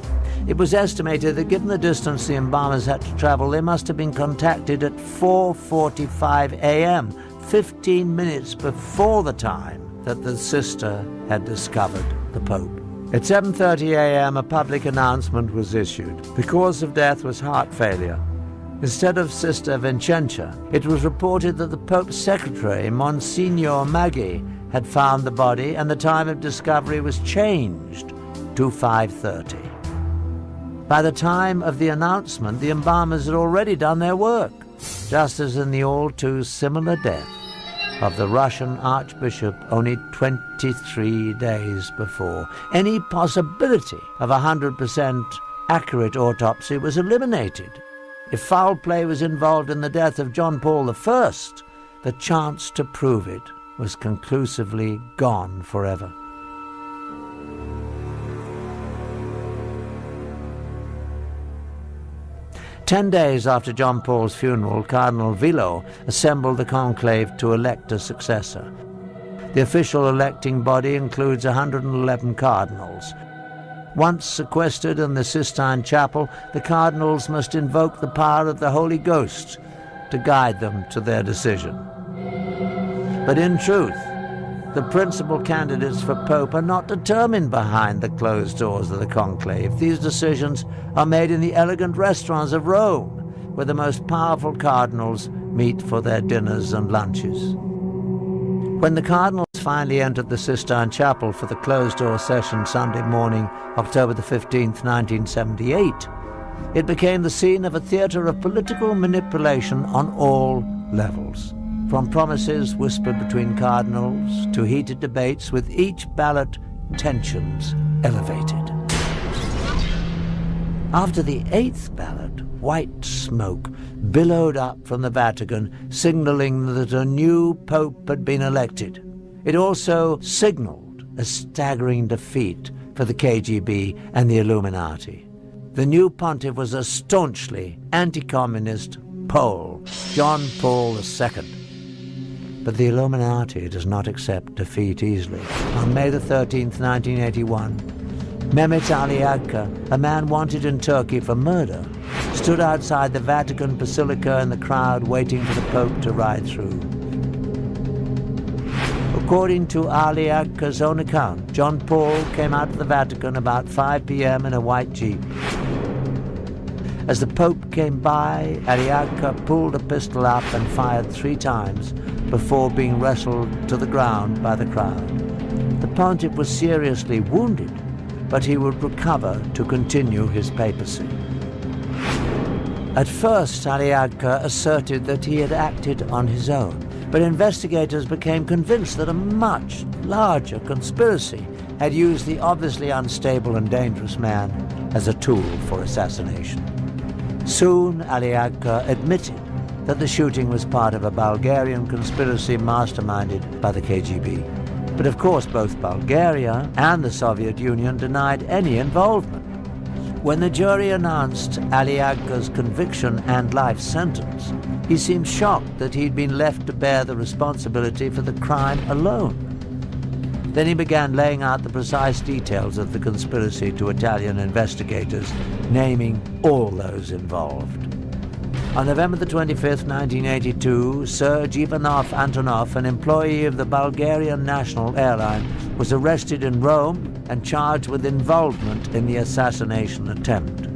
It was estimated that given the distance the embalmers had to travel, they must have been contacted at 4:45 a.m., 15 minutes before the time that the sister had discovered the Pope. At 7:30 a.m. a public announcement was issued. The cause of death was heart failure. Instead of Sister Vincenza, it was reported that the Pope's secretary, Monsignor Maggi, had found the body, and the time of discovery was changed to 5:30. By the time of the announcement, the embalmers had already done their work, just as in the all-too-similar death of the Russian Archbishop only 23 days before. Any possibility of 100% accurate autopsy was eliminated. If foul play was involved in the death of John Paul I, the chance to prove it was conclusively gone forever. Ten days after John Paul's funeral, Cardinal Vilo assembled the conclave to elect a successor. The official electing body includes 111 cardinals. Once sequestered in the Sistine Chapel, the cardinals must invoke the power of the Holy Ghost to guide them to their decision. But in truth, the principal candidates for Pope are not determined behind the closed doors of the conclave. These decisions are made in the elegant restaurants of Rome, where the most powerful cardinals meet for their dinners and lunches. When the cardinals finally entered the Sistine Chapel for the closed-door session Sunday morning, October the 15th, 1978, it became the scene of a theatre of political manipulation on all levels, from promises whispered between cardinals to heated debates, with each ballot tensions elevated. After the 8th ballot, white smoke billowed up from the Vatican, signaling that a new pope had been elected. It also signaled a staggering defeat for the KGB and the Illuminati. The new pontiff was a staunchly anti-communist Pole, John Paul II. But the Illuminati does not accept defeat easily. On May the 13th, 1981, Mehmet Ali Agca, a man wanted in Turkey for murder, stood outside the Vatican Basilica in the crowd waiting for the Pope to ride through. According to Ali Agca's own account, John Paul came out of the Vatican about 5 p.m. in a white Jeep. As the Pope came by, Ali Agca pulled a pistol up and fired 3 times before being wrestled to the ground by the crowd. The pontiff was seriously wounded, but he would recover to continue his papacy. At first, Ali Agca asserted that he had acted on his own, but investigators became convinced that a much larger conspiracy had used the obviously unstable and dangerous man as a tool for assassination. Soon, Ali Agca admitted that the shooting was part of a Bulgarian conspiracy masterminded by the KGB. But of course, both Bulgaria and the Soviet Union denied any involvement. When the jury announced Ali Agca's conviction and life sentence, he seemed shocked that he'd been left to bear the responsibility for the crime alone. Then he began laying out the precise details of the conspiracy to Italian investigators, naming all those involved. On November the 25th, 1982, Serge Ivanov Antonov, an employee of the Bulgarian National Airline, was arrested in Rome and charged with involvement in the assassination attempt.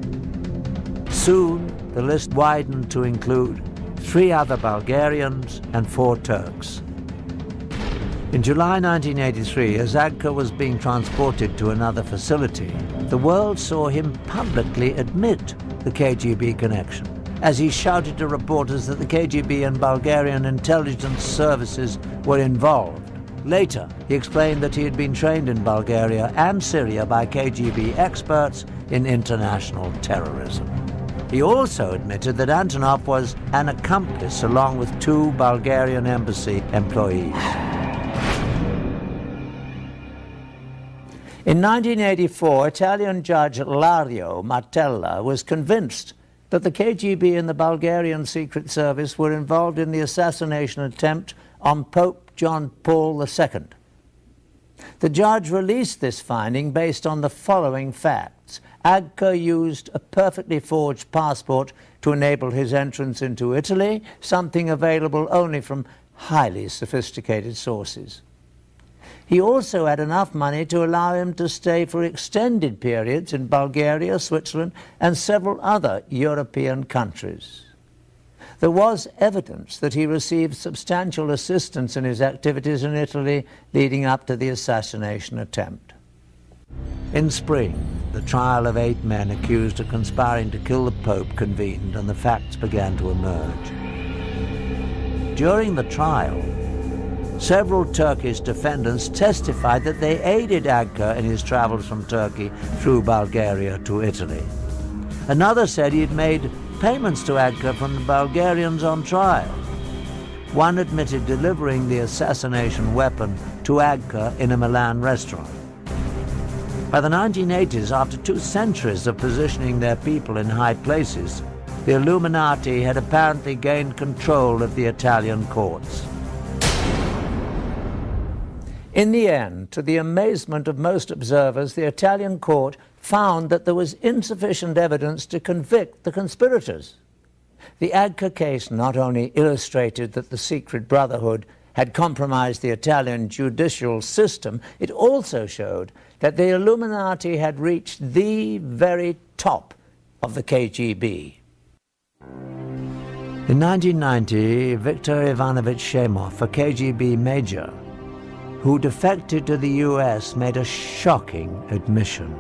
Soon, the list widened to include 3 other Bulgarians and 4 Turks. In July 1983, as Agca was being transported to another facility, the world saw him publicly admit the KGB connection, as he shouted to reporters that the KGB and Bulgarian intelligence services were involved. Later, he explained that he had been trained in Bulgaria and Syria by KGB experts in international terrorism. He also admitted that Antonov was an accomplice along with 2 Bulgarian embassy employees. In 1984, Italian judge Lario Martella was convinced that the KGB and the Bulgarian Secret Service were involved in the assassination attempt on Pope John Paul II. The judge released this finding based on the following facts. Agca used a perfectly forged passport to enable his entrance into Italy, something available only from highly sophisticated sources. He also had enough money to allow him to stay for extended periods in Bulgaria, Switzerland, and several other European countries. There was evidence that he received substantial assistance in his activities in Italy leading up to the assassination attempt. In spring, the trial of 8 men accused of conspiring to kill the Pope convened, and the facts began to emerge. During the trial, several Turkish defendants testified that they aided Agca in his travels from Turkey through Bulgaria to Italy. Another said he had made payments to Agca from the Bulgarians on trial. One admitted delivering the assassination weapon to Agca in a Milan restaurant. By the 1980s, after 2 centuries of positioning their people in high places, the Illuminati had apparently gained control of the Italian courts. In the end, to the amazement of most observers, the Italian court found that there was insufficient evidence to convict the conspirators. The Agca case not only illustrated that the secret brotherhood had compromised the Italian judicial system, it also showed that the Illuminati had reached the very top of the KGB. In 1990, Viktor Ivanovich Shemov, a KGB major, who defected to the US, made a shocking admission.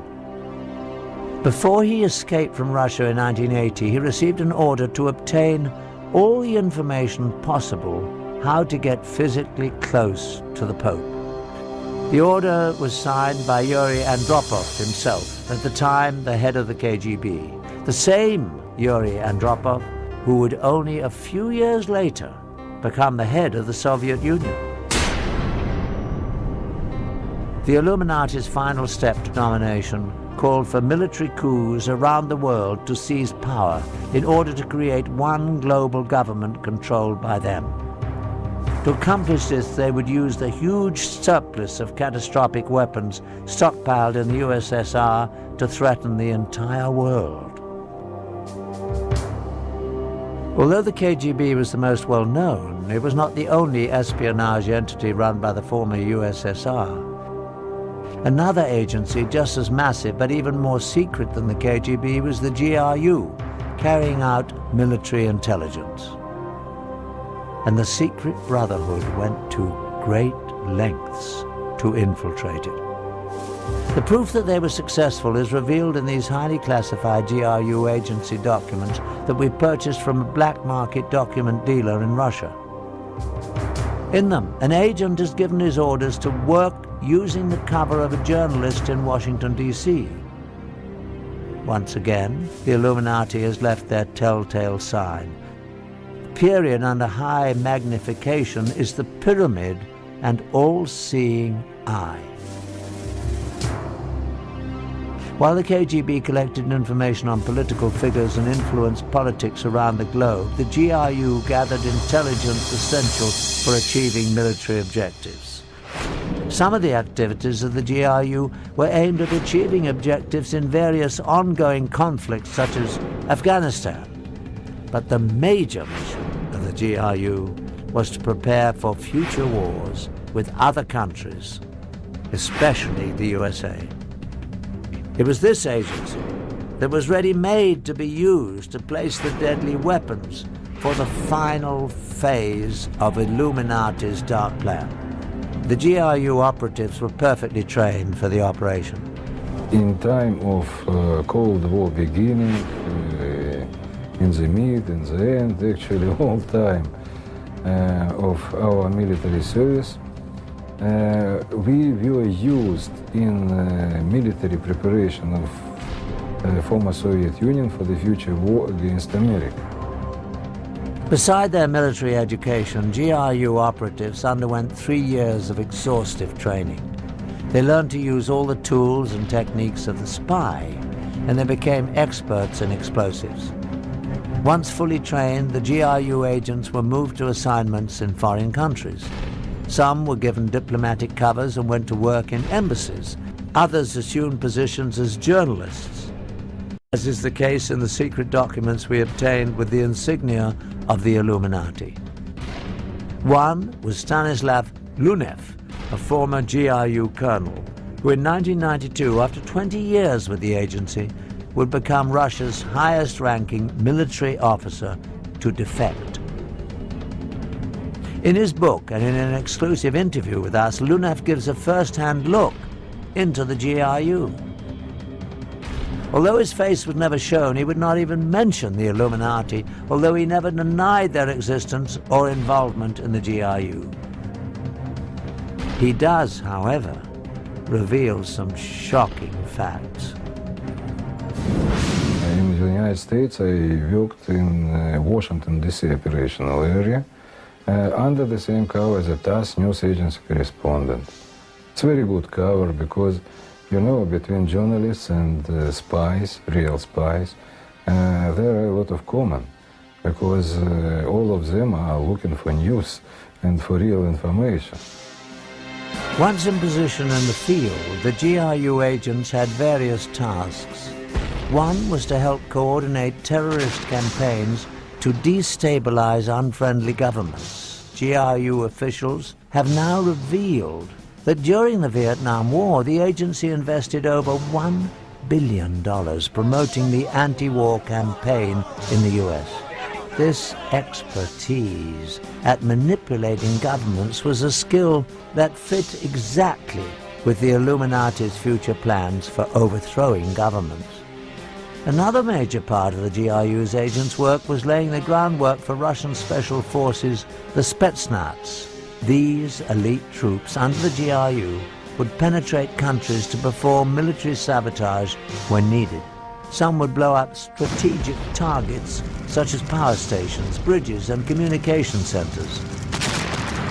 Before he escaped from Russia in 1980, he received an order to obtain all the information possible how to get physically close to the Pope. The order was signed by Yuri Andropov himself, at the time the head of the KGB, the same Yuri Andropov who would only a few years later become the head of the Soviet Union. The Illuminati's final step to domination called for military coups around the world to seize power in order to create one global government controlled by them. To accomplish this, they would use the huge surplus of catastrophic weapons stockpiled in the USSR to threaten the entire world. Although the KGB was the most well-known, it was not the only espionage entity run by the former USSR. Another agency just as massive but even more secret than the KGB was the GRU, carrying out military intelligence. And the secret brotherhood went to great lengths to infiltrate it. The proof that they were successful is revealed in these highly classified GRU agency documents that we purchased from a black market document dealer in Russia. In them, an agent is given his orders to work using the cover of a journalist in Washington, D.C. Once again, the Illuminati has left their telltale sign. The period under high magnification is the pyramid and all-seeing eye. While the KGB collected information on political figures and influenced politics around the globe, the GRU gathered intelligence essential for achieving military objectives. Some of the activities of the GRU were aimed at achieving objectives in various ongoing conflicts such as Afghanistan. But the major mission of the GRU was to prepare for future wars with other countries, especially the USA. It was this agency that was ready-made to be used to place the deadly weapons for the final phase of Illuminati's dark plan. The GRU operatives were perfectly trained for the operation. In time of Cold War beginning, in the mid, in the end, actually all time of our military service, we were used in military preparation of former Soviet Union for the future war against America. Beside their military education, GRU operatives underwent 3 years of exhaustive training. They learned to use all the tools and techniques of the spy, and they became experts in explosives. Once fully trained, the GRU agents were moved to assignments in foreign countries. Some were given diplomatic covers and went to work in embassies. Others assumed positions as journalists, as is the case in the secret documents we obtained with the insignia of the Illuminati. One was Stanislav Lunev, a former GRU colonel, who in 1992, after 20 years with the agency, would become Russia's highest-ranking military officer to defect. In his book and in an exclusive interview with us, Lunev gives a first-hand look into the GRU. Although his face was never shown, he would not even mention the Illuminati, although he never denied their existence or involvement in the GRU. He does, however, reveal some shocking facts. In the United States, I worked in Washington, D.C. operational area under the same cover as a TASS news agency correspondent. It's a very good cover because, you know, between journalists and spies, real spies, there are a lot of common, because all of them are looking for news and for real information. Once in position in the field, the GRU agents had various tasks. One was to help coordinate terrorist campaigns to destabilize unfriendly governments. GRU officials have now revealed that during the Vietnam War, the agency invested over $1 billion promoting the anti-war campaign in the US. This expertise at manipulating governments was a skill that fit exactly with the Illuminati's future plans for overthrowing governments. Another major part of the GRU's agents' work was laying the groundwork for Russian special forces, the Spetsnaz. These elite troops under the GRU would penetrate countries to perform military sabotage when needed. Some would blow up strategic targets such as power stations, bridges and communication centers.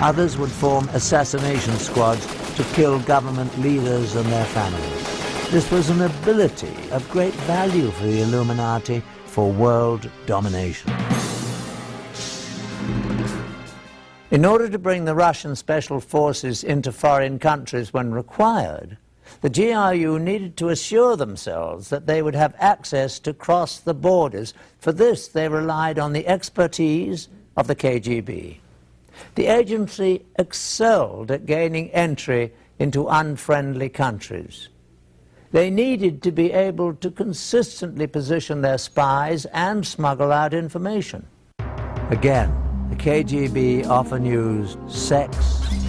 Others would form assassination squads to kill government leaders and their families. This was an ability of great value for the Illuminati for world domination. In order to bring the Russian special forces into foreign countries when required, the GRU needed to assure themselves that they would have access to cross the borders. For this, they relied on the expertise of the KGB. The agency excelled at gaining entry into unfriendly countries. They needed to be able to consistently position their spies and smuggle out information. Again, the KGB often used sex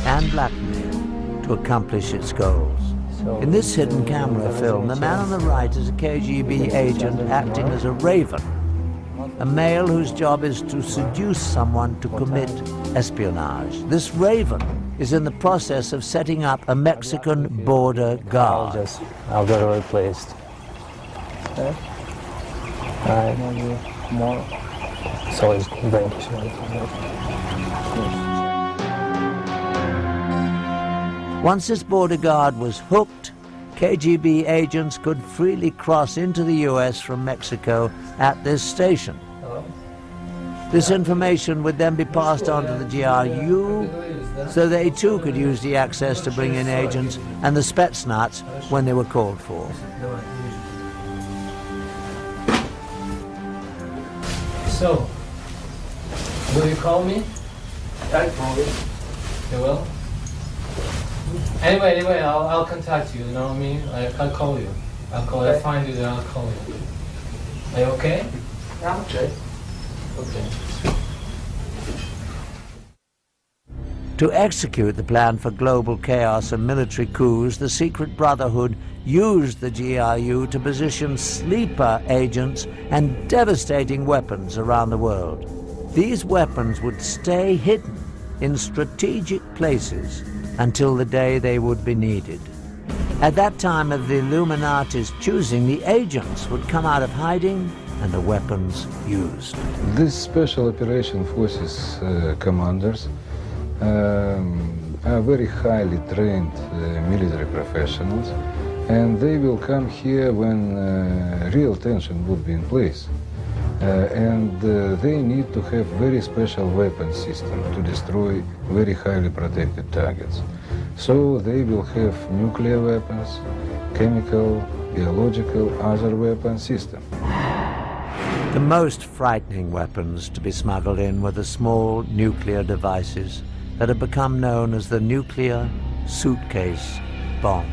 and blackmail to accomplish its goals. In this hidden camera film, the man on the right is a KGB agent acting as a raven, a male whose job is to seduce someone to commit espionage. This raven is in the process of setting up a Mexican border guard. I'll get it replaced. Okay. Alright. More. So it's going to Once this border guard was hooked, KGB agents could freely cross into the US from Mexico at this station. This information would then be passed on to the GRU, so they too could use the access to bring in agents and the Spetsnaz when they were called for. So, will you call me? I call you. You will? Anyway, I'll contact you, you know what I mean? I'll call you. I'll find you there, I'll call you. Are you okay? Yeah, okay. Okay. To execute the plan for global chaos and military coups, the secret brotherhood used the GRU to position sleeper agents and devastating weapons around the world. These weapons would stay hidden in strategic places until the day they would be needed. At that time of the Illuminati's choosing, the agents would come out of hiding and the weapons used. These special operation forces commanders are very highly trained military professionals, and they will come here when real tension would be in place. And they need to have very special weapon system to destroy very highly protected targets. So they will have nuclear weapons, chemical, biological, other weapon system. The most frightening weapons to be smuggled in were the small nuclear devices that have become known as the nuclear suitcase bombs.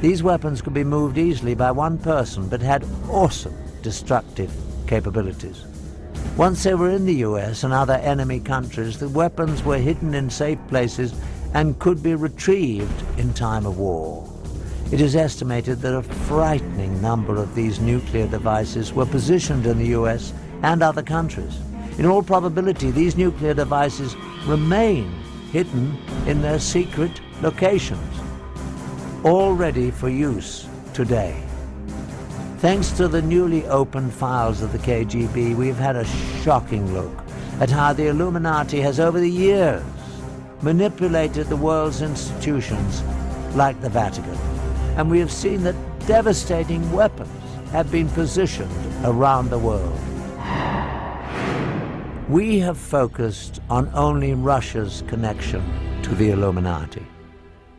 These weapons could be moved easily by one person, but had awesome destructive capabilities. Once they were in the US and other enemy countries, the weapons were hidden in safe places and could be retrieved in time of war. It is estimated that a frightening number of these nuclear devices were positioned in the US and other countries. In all probability, these nuclear devices remain hidden in their secret locations, all ready for use today. Thanks to the newly opened files of the KGB, we've had a shocking look at how the Illuminati has over the years manipulated the world's institutions like the Vatican. And we have seen that devastating weapons have been positioned around the world. We have focused on only Russia's connection to the Illuminati.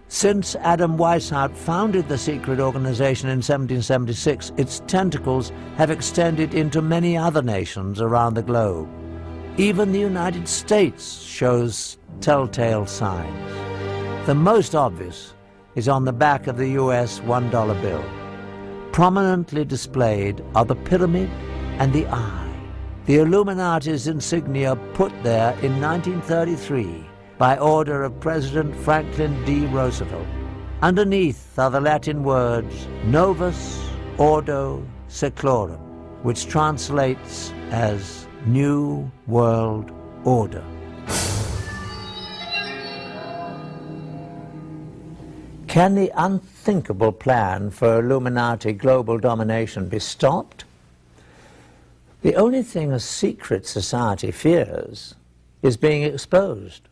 Since Adam Weishaupt founded the secret organization in 1776, its tentacles have extended into many other nations around the globe. Even the United States shows telltale signs. The most obvious is on the back of the US $1 bill. Prominently displayed are the pyramid and the eye, the Illuminati's insignia put there in 1933 by order of President Franklin D. Roosevelt. Underneath are the Latin words Novus Ordo Seclorum, which translates as New World Order. Can the unthinkable plan for Illuminati global domination be stopped? The only thing a secret society fears is being exposed.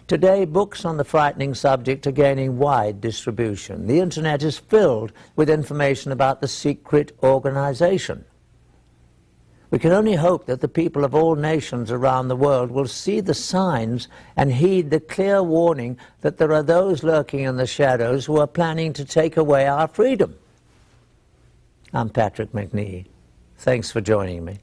Today, books on the frightening subject are gaining wide distribution. The internet is filled with information about the secret organization. We can only hope that the people of all nations around the world will see the signs and heed the clear warning that there are those lurking in the shadows who are planning to take away our freedom. I'm Patrick McNee. Thanks for joining me.